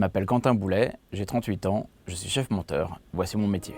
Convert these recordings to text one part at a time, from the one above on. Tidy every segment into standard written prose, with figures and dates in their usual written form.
Je m'appelle Quentin Boulet, j'ai 38 ans, je suis chef monteur, voici mon métier.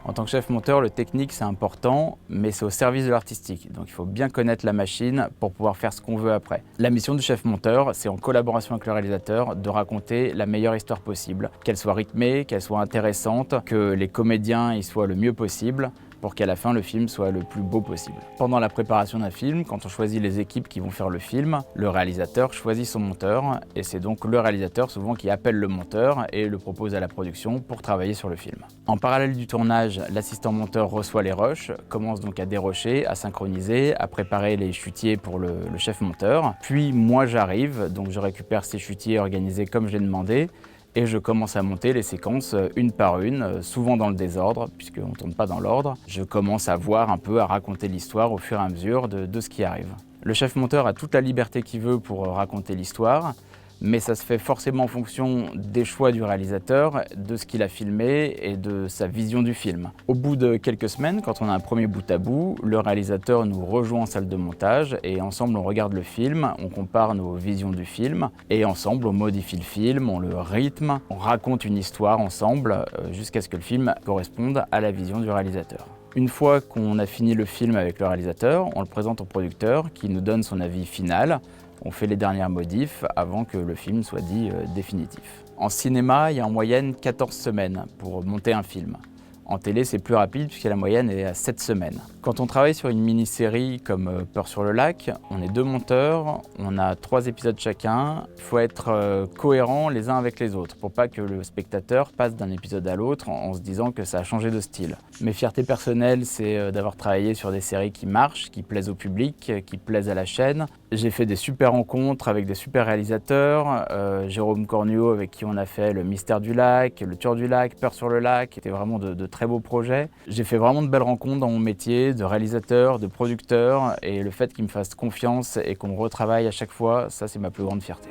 En tant que chef monteur, le technique c'est important, mais c'est au service de l'artistique. Donc il faut bien connaître la machine pour pouvoir faire ce qu'on veut après. La mission du chef monteur, c'est en collaboration avec le réalisateur de raconter la meilleure histoire possible, qu'elle soit rythmée, qu'elle soit intéressante, que les comédiens y soient le mieux possible, pour qu'à la fin le film soit le plus beau possible. Pendant la préparation d'un film, quand on choisit les équipes qui vont faire le film, le réalisateur choisit son monteur et c'est donc le réalisateur souvent qui appelle le monteur et le propose à la production pour travailler sur le film. En parallèle du tournage, l'assistant monteur reçoit les rushs, commence donc à dérocher, à synchroniser, à préparer les chutiers pour le chef monteur. Puis moi j'arrive, donc je récupère ces chutiers organisés comme je l'ai demandé et je commence à monter les séquences une par une, souvent dans le désordre, puisqu'on ne tourne pas dans l'ordre. Je commence à voir un peu, à raconter l'histoire au fur et à mesure de ce qui arrive. Le chef monteur a toute la liberté qu'il veut pour raconter l'histoire, mais ça se fait forcément en fonction des choix du réalisateur, de ce qu'il a filmé et de sa vision du film. Au bout de quelques semaines, quand on a un premier bout à bout, le réalisateur nous rejoint en salle de montage et ensemble on regarde le film, on compare nos visions du film et ensemble on modifie le film, on le rythme, on raconte une histoire ensemble jusqu'à ce que le film corresponde à la vision du réalisateur. Une fois qu'on a fini le film avec le réalisateur, on le présente au producteur qui nous donne son avis final. On fait les dernières modifs avant que le film soit dit définitif. En cinéma, il y a en moyenne 14 semaines pour monter un film. En télé, c'est plus rapide puisque la moyenne est à 7 semaines. Quand on travaille sur une mini-série comme Peur sur le lac, on est 2 monteurs, on a 3 épisodes chacun. Il faut être cohérent les uns avec les autres pour pas que le spectateur passe d'un épisode à l'autre en se disant que ça a changé de style. Mes fiertés personnelles, c'est d'avoir travaillé sur des séries qui marchent, qui plaisent au public, qui plaisent à la chaîne. J'ai fait des super rencontres avec des super réalisateurs, Jérôme Cornuau avec qui on a fait Le Mystère du lac, Le Tueur du lac, Peur sur le lac, qui étaient vraiment de très beaux projets. J'ai fait vraiment de belles rencontres dans mon métier, de réalisateur, de producteur, et le fait qu'ils me fassent confiance et qu'on retravaille à chaque fois, ça c'est ma plus grande fierté.